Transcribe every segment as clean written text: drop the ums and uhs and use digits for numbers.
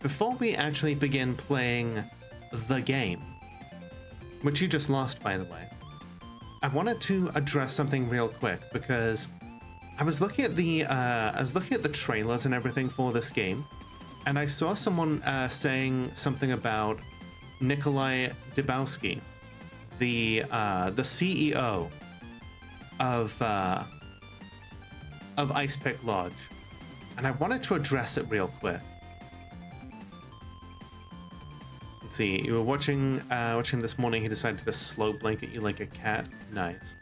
before we actually begin playing the game, which you just lost, by the way, I wanted to address something real quick because I was looking at the trailers and everything for this game, and I saw someone saying something about Nikolay Dybowski, the CEO of Ice Pick Lodge, and I wanted to address it real quick. Let's see, you were watching this morning. He decided to slow blink at you like a cat. Nice.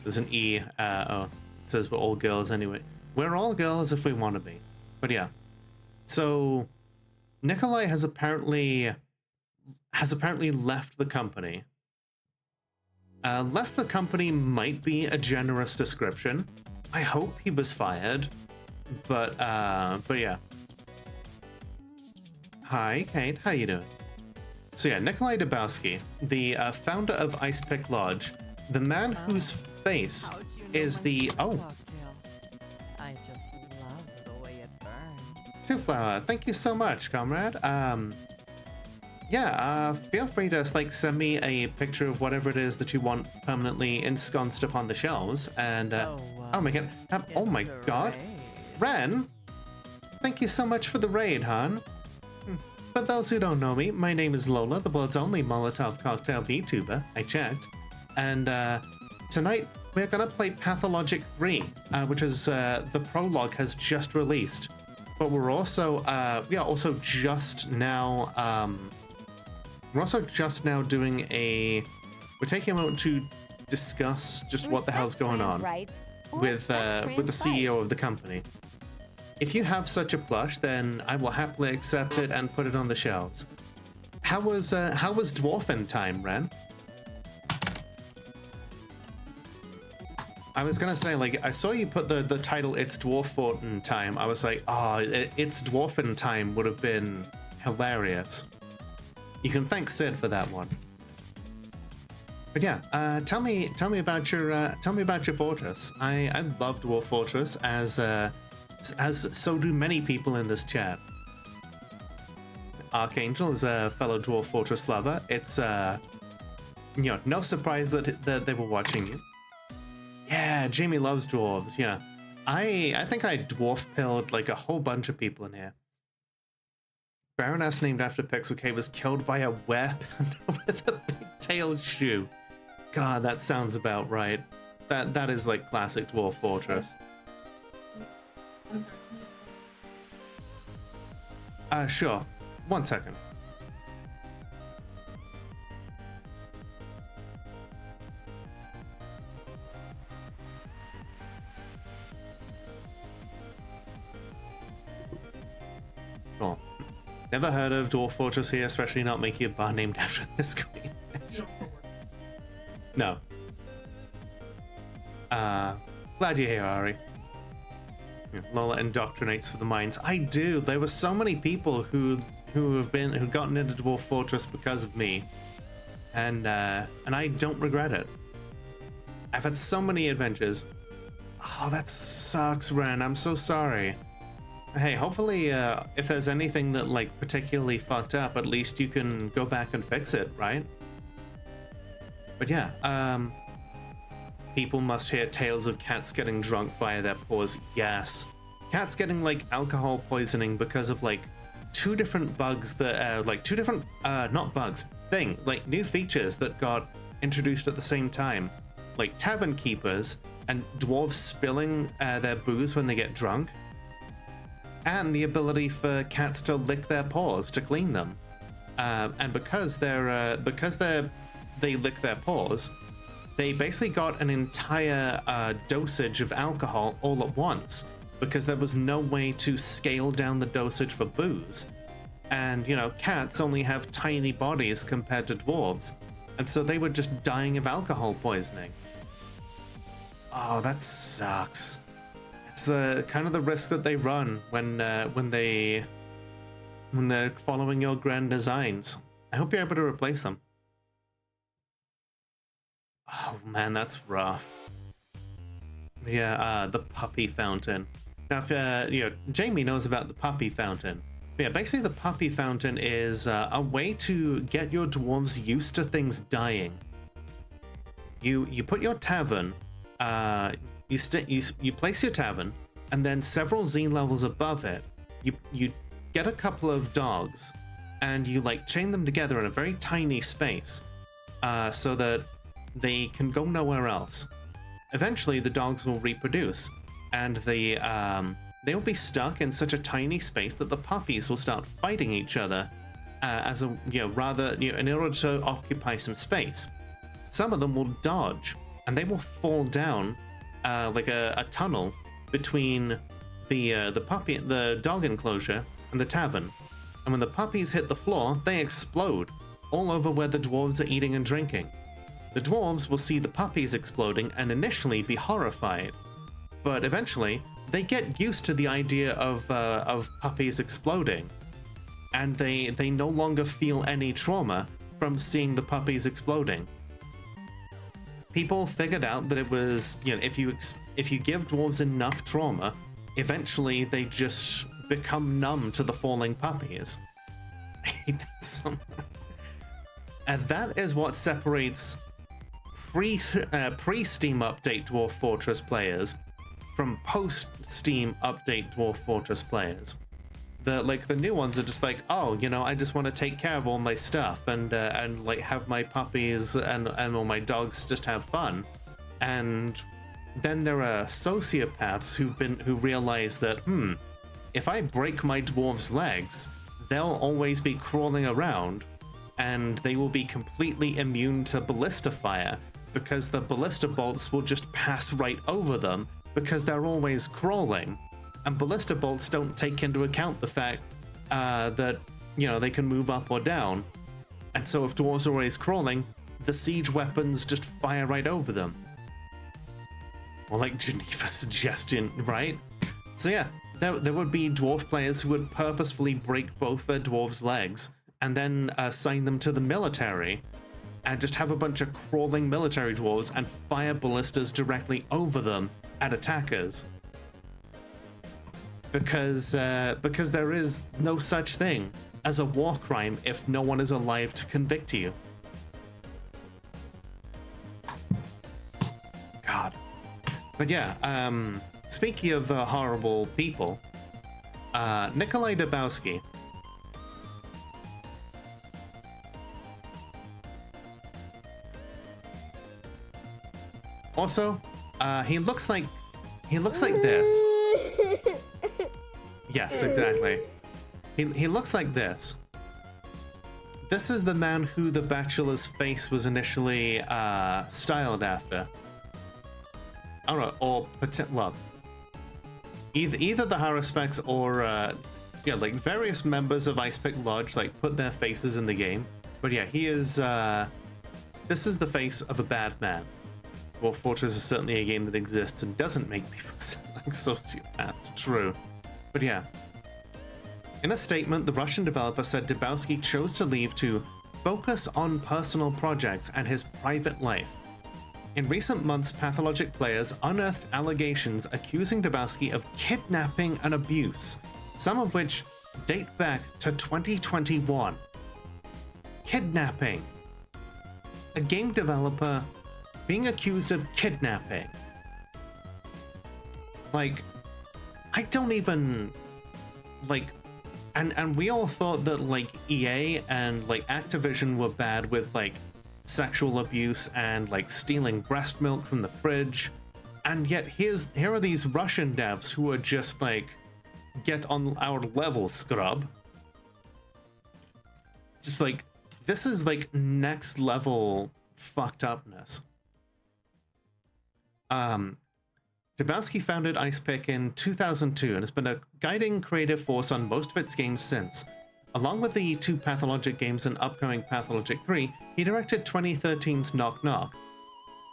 There's an E. Oh, it says we're all girls anyway. We're all girls if we want to be. But yeah. So Nikolay has apparently left the company. Left the company might be a generous description. I hope he was fired. But yeah. Hi, Kate. How you doing? So yeah, Nikolay Dybowski, the founder of Ice Pick Lodge, the man whose face is the I just love the way it burns. Two Flower. Thank you so much, comrade. Yeah. Feel free to send me a picture of whatever it is that you want permanently ensconced upon the shelves, and oh my god, oh my god, Ren. Thank you so much for the raid, hon. For those who don't know me, my name is Lola, the world's only Molotov cocktail VTuber. I checked. And tonight we're gonna play Pathologic 3, which is the prologue has just released. But we're also just now doing a. We're taking a moment to discuss just what the hell's going on with the CEO of the company. If you have such a plush, then I will happily accept it and put it on the shelves. How was Dwarfen time, Ren? I was gonna say, I saw you put the title "It's Dwarfen time." I was like, oh, "It's Dwarfen time" would have been hilarious. You can thank Sid for that one. But yeah, tell me about your fortress. I love Dwarf Fortress as so do many people in this chat. Archangel is a fellow Dwarf Fortress lover. It's no surprise that they were watching you. Yeah, Jamie loves dwarves. Yeah, I think I dwarf pilled a whole bunch of people in here. Baroness named after Pixel K was killed by a werepanda with a big-tailed shoe. God, that sounds about right. That is classic Dwarf Fortress. Sure. 1 second. Cool. Never heard of Dwarf Fortress here, especially not making a bar named after this queen. No. Glad you're here, Ari. Lola indoctrinates for the minds. I do. There were so many people who've gotten into Dwarf Fortress because of me, and I don't regret it. I've had so many adventures. Oh, that sucks, Ren. I'm so sorry. Hey, hopefully, if there's anything that particularly fucked up, at least you can go back and fix it, right? But yeah, people must hear tales of cats getting drunk via their paws. Yes. Cats getting alcohol poisoning because of two different bugs that not bugs, new features that got introduced at the same time. Tavern keepers and dwarves spilling their booze when they get drunk. And the ability for cats to lick their paws to clean them. And because they lick their paws, they basically got an entire dosage of alcohol all at once because there was no way to scale down the dosage for booze. And, cats only have tiny bodies compared to dwarves. And so they were just dying of alcohol poisoning. Oh, that sucks. It's kind of the risk that they run when they're following your grand designs. I hope you're able to replace them. Oh man, that's rough. Yeah, the puppy fountain. Now, if Jamie knows about the puppy fountain, But yeah, basically the puppy fountain is a way to get your dwarves used to things dying. You put your tavern, you place your tavern, and then several Z levels above it, you get a couple of dogs, and you like chain them together in a very tiny space, so that they can go nowhere else. Eventually, the dogs will reproduce, and they'll be stuck in such a tiny space that the puppies will start fighting each other, in order to occupy some space. Some of them will dodge, and they will fall down like a tunnel between the dog enclosure and the tavern. And when the puppies hit the floor, they explode all over where the dwarves are eating and drinking. The dwarves will see the puppies exploding and initially be horrified, but eventually they get used to the idea of puppies exploding, and they no longer feel any trauma from seeing the puppies exploding. People figured out that it was, if you give dwarves enough trauma, eventually they just become numb to the falling puppies. I hate that so much. And that is what separates pre-Steam update Dwarf Fortress players from post-Steam update Dwarf Fortress players. The new ones are just like, oh, I just want to take care of all my stuff and like have my puppies and all my dogs just have fun. And then there are sociopaths who realize that, if I break my dwarves' legs, they'll always be crawling around, and they will be completely immune to ballista fire because the ballista bolts will just pass right over them because they're always crawling. And ballista bolts don't take into account the fact that, they can move up or down. And so if dwarves are always crawling, the siege weapons just fire right over them. Or like Geneva's suggestion, right? So yeah, there would be dwarf players who would purposefully break both their dwarves' legs and then assign them to the military and just have a bunch of crawling military dwarves and fire ballistas directly over them at attackers. Because there is no such thing as a war crime if no one is alive to convict you. God. But yeah, speaking of horrible people, Nikolay Dybowski. Also, he looks like this. Yes, exactly. He looks like this. This is the man who the Bachelor's face was initially styled after. I don't know, or either the Haruspecs or like various members of Icepick Lodge like put their faces in the game. But yeah, he is. This is the face of a bad man. Dwarf Fortress is certainly a game that exists and doesn't make people sound like sociopaths. True. But yeah. In a statement, the Russian developer said Dybowski chose to leave to focus on personal projects and his private life. In recent months, Pathologic players unearthed allegations accusing Dybowski of kidnapping and abuse, some of which date back to 2021. Kidnapping. A game developer being accused of kidnapping. Like, I don't even, like, and we all thought that, like, EA and, like, Activision were bad with, like, sexual abuse and, like, stealing breast milk from the fridge. And yet, here are these Russian devs who are just, like, get on our level, scrub. Just, like, this is, like, next level fucked upness. Dybowski founded Icepick in 2002 and has been a guiding creative force on most of its games since. Along with the 2 Pathologic games and upcoming Pathologic 3, he directed 2013's Knock Knock.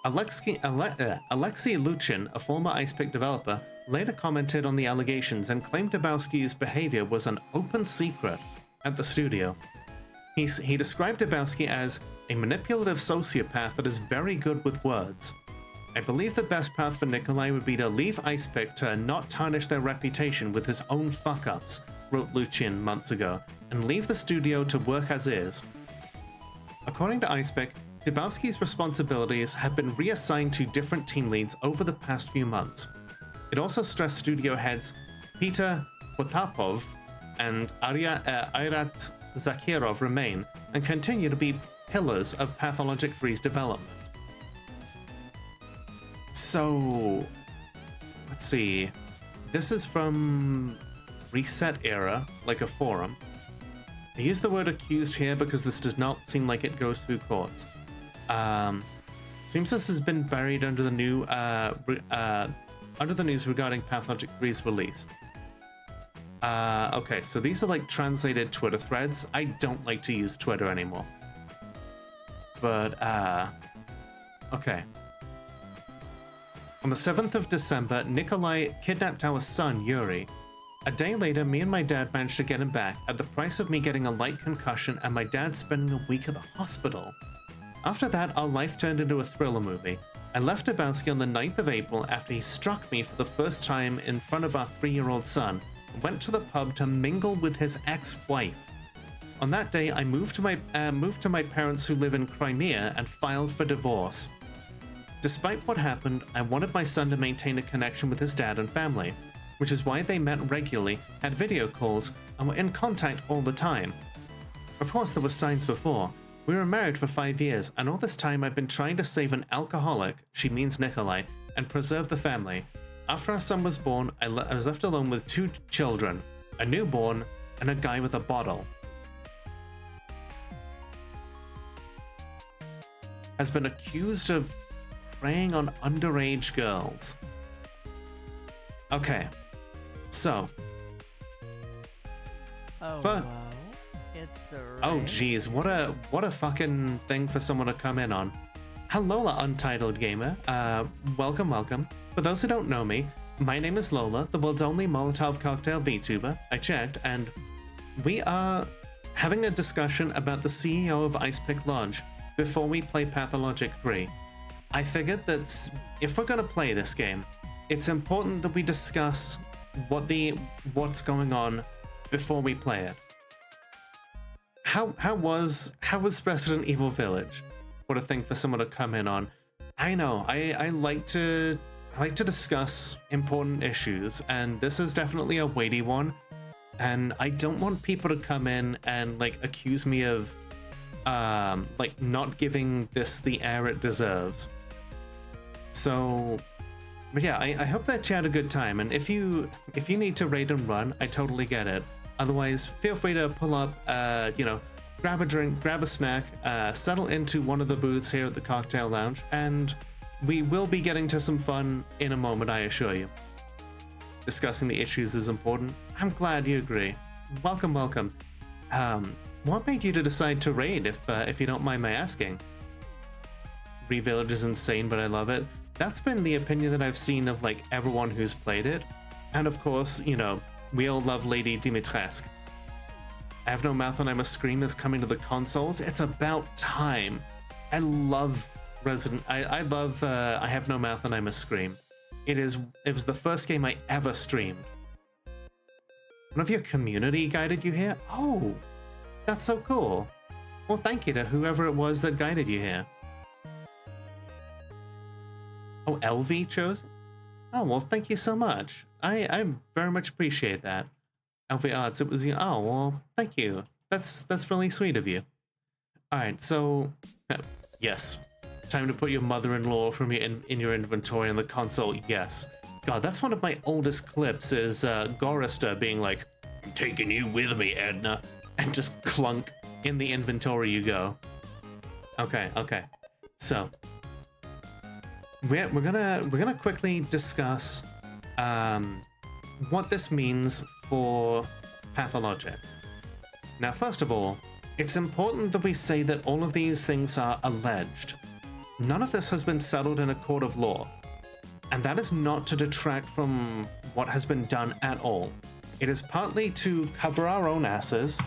Alexei Luchin, a former Icepick developer, later commented on the allegations and claimed Dybowski's behavior was an open secret at the studio. He described Dybowski as a manipulative sociopath that is very good with words. I believe the best path for Nikolay would be to leave Icepick to not tarnish their reputation with his own fuck-ups, wrote Lucien months ago, and leave the studio to work as is. According to icepick, Dybowski's responsibilities have been reassigned to different team leads over the past few months. It also stressed studio heads Peter Potapov and Ayrat Zakirov remain and continue to be pillars of Pathologic 3's development. So, let's see. This is from Reset Era, like a forum. I use the word accused here because this does not seem like it goes through courts. Seems this has been buried under the new under the news regarding Pathologic 3's release. Okay, so these are like translated Twitter threads. I don't like to use Twitter anymore. But, okay. On the 7th of December, Nikolay kidnapped our son, Yuri. A day later, me and my dad managed to get him back at the price of me getting a light concussion and my dad spending a week at the hospital. After that, our life turned into a thriller movie. I left Dybowski on the 9th of April after he struck me for the first time in front of our 3-year-old son, and went to the pub to mingle with his ex-wife. On that day, I moved to my parents who live in Crimea and filed for divorce. Despite what happened, I wanted my son to maintain a connection with his dad and family, which is why they met regularly, had video calls, and were in contact all the time. Of course, there were signs before. We were married for 5 years, and all this time I've been trying to save an alcoholic, she means Nikolay, and preserve the family. After our son was born, I was left alone with 2 children, a newborn and a guy with a bottle. Has been accused of preying on underage girls. Okay, so. Oh, wow. It's a Oh geez, what a fucking thing for someone to come in on. Hello, Untitled Gamer. Welcome. For those who don't know me, my name is Lola, the world's only Molotov cocktail VTuber. I checked, and we are having a discussion about the CEO of Icepick Lodge before we play Pathologic 3. I figured that if we're gonna play this game, it's important that we discuss what's going on before we play it. How was Resident Evil Village? What a thing for someone to come in on. I know, I like to discuss important issues, and this is definitely a weighty one, and I don't want people to come in and like accuse me of like not giving this the air it deserves. So, but yeah, I hope that you had a good time, and if you need to raid and run, I totally get it. Otherwise, feel free to pull up, grab a drink, grab a snack, settle into one of the booths here at the Cocktail Lounge, and we will be getting to some fun in a moment, I assure you. Discussing the issues is important. I'm glad you agree. Welcome. What made you to decide to raid, if you don't mind my asking? Village is insane, but I love it. That's been the opinion that I've seen of like everyone who's played it. And of course, you know, we all love Lady Dimitrescu. I Have No Mouth and I Must Scream is coming to the consoles. It's about time. I love I love I Have No Mouth and I Must Scream. It was the first game I ever streamed. One of your community guided you here? Oh, that's so cool. Well, thank you to whoever it was that guided you here. Oh, LV chose it? Oh, well, thank you so much. I very much appreciate that. LV Arts, it was you. Oh, well, thank you. That's really sweet of you. All right, so yes, time to put your mother-in-law from in your inventory on the console. Yes. God, that's one of my oldest clips. Is Gorister being like, "I'm taking you with me, Edna," and just clunk in the inventory you go. Okay. So we're gonna quickly discuss what this means for Pathologic. Now, first of all, it's important that we say that all of these things are alleged. None of this has been settled in a court of law, and that is not to detract from what has been done at all. It is partly to cover our own asses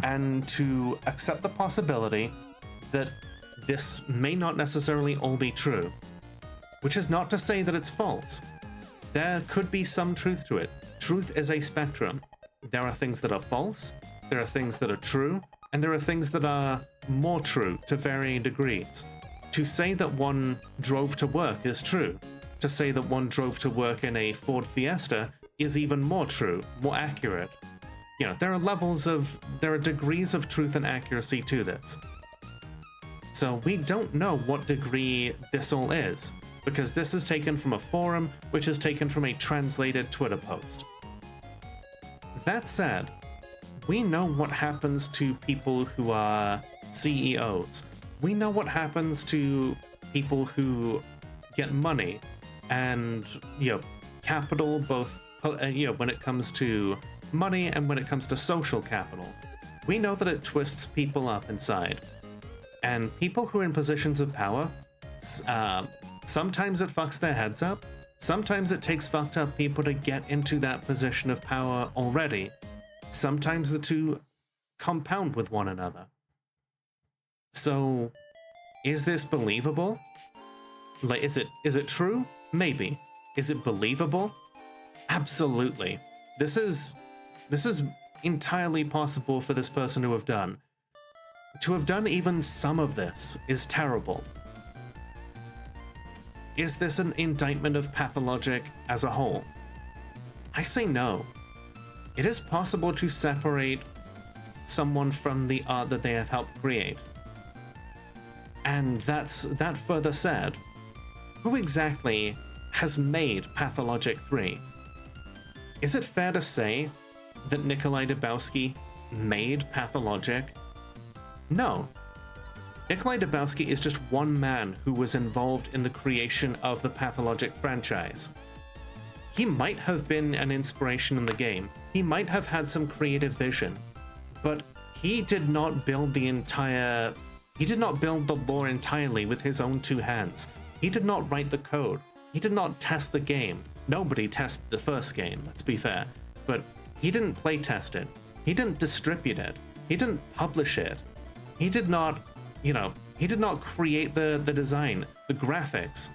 and to accept the possibility that this may not necessarily all be true, which is not to say that it's false. There could be some truth to it. Truth is a spectrum. There are things that are false, there are things that are true, and there are things that are more true to varying degrees. To say that one drove to work is true. To say that one drove to work in a Ford Fiesta is even more true, more accurate. You know, there are degrees of truth and accuracy to this. So we don't know what degree this all is, because this is taken from a forum, which is taken from a translated Twitter post. That said, we know what happens to people who are CEOs. We know what happens to people who get money and, capital, both, when it comes to money and when it comes to social capital. We know that it twists people up inside. And people who are in positions of power, sometimes it fucks their heads up. Sometimes it takes fucked up people to get into that position of power already. Sometimes the two compound with one another. So, is this believable? Like, is it true? Maybe. Is it believable? Absolutely. This is entirely possible for this person to have done. To have done even some of this is terrible. Is this an indictment of Pathologic as a whole? I say no. It is possible to separate someone from the art that they have helped create. And that further said, who exactly has made Pathologic 3? Is it fair to say that Nikolay Dybowski made Pathologic? No. Nikolay Dybowski is just one man who was involved in the creation of the Pathologic franchise. He might have been an inspiration in the game, he might have had some creative vision, but he did not build the lore entirely with his own two hands. He did not write the code. He did not test the game. Nobody tested the first game, let's be fair. But he didn't play test it. He didn't distribute it. He didn't publish it. He did not, he did not create the design, the graphics.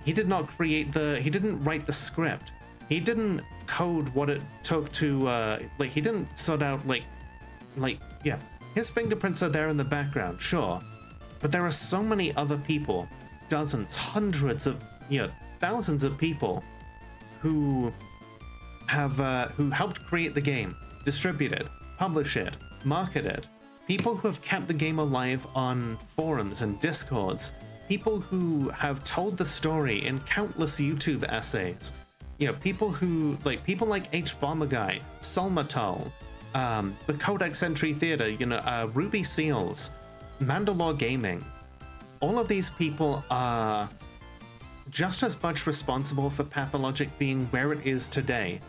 He didn't write the script. He didn't code what it took to, he didn't sort out, his fingerprints are there in the background, sure. But there are so many other people, dozens, hundreds of, thousands of people who helped create the game, distribute it, publish it, market it. People who have kept the game alive on forums and discords. People who have told the story in countless YouTube essays. People like H Bomber Guy, Solmatal, the Codex Entry Theater, Ruby Seals, Mandalore Gaming. All of these people are just as much responsible for Pathologic being where it is today.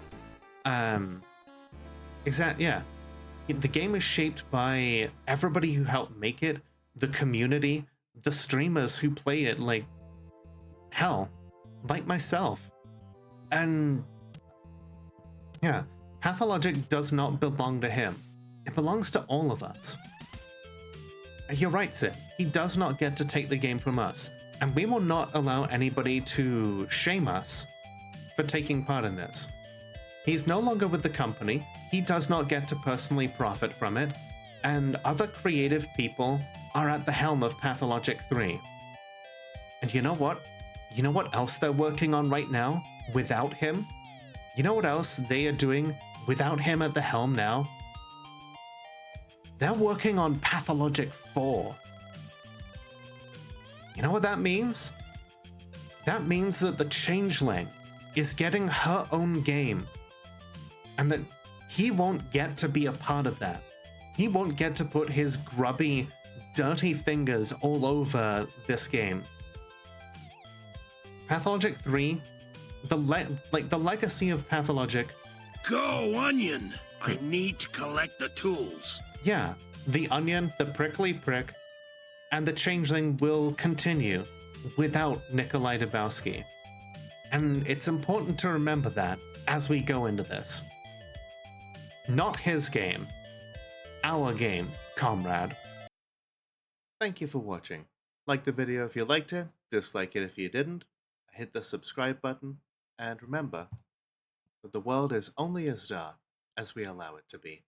The game is shaped by everybody who helped make it, the community, the streamers who play it, like myself. And yeah, Pathologic does not belong to him. It belongs to all of us. And you're right, Sid. He does not get to take the game from us. And we will not allow anybody to shame us for taking part in this. He's no longer with the company. He does not get to personally profit from it. And other creative people are at the helm of Pathologic 3. And you know what? You know what else they're working on right now without him? You know what else they are doing without him at the helm now? They're working on Pathologic 4. You know what that means? That means that the Changeling is getting her own game. And that he won't get to be a part of that. He won't get to put his grubby, dirty fingers all over this game. Pathologic 3, the legacy of Pathologic. Go, Onion! I need to collect the tools. Yeah, the Onion, the Prickly Prick, and the Changeling will continue without Nikolay Dybowski. And it's important to remember that as we go into this. Not his game. Our game, comrade. Thank you for watching. Like the video if you liked it, dislike it if you didn't, hit the subscribe button, and remember that the world is only as dark as we allow it to be.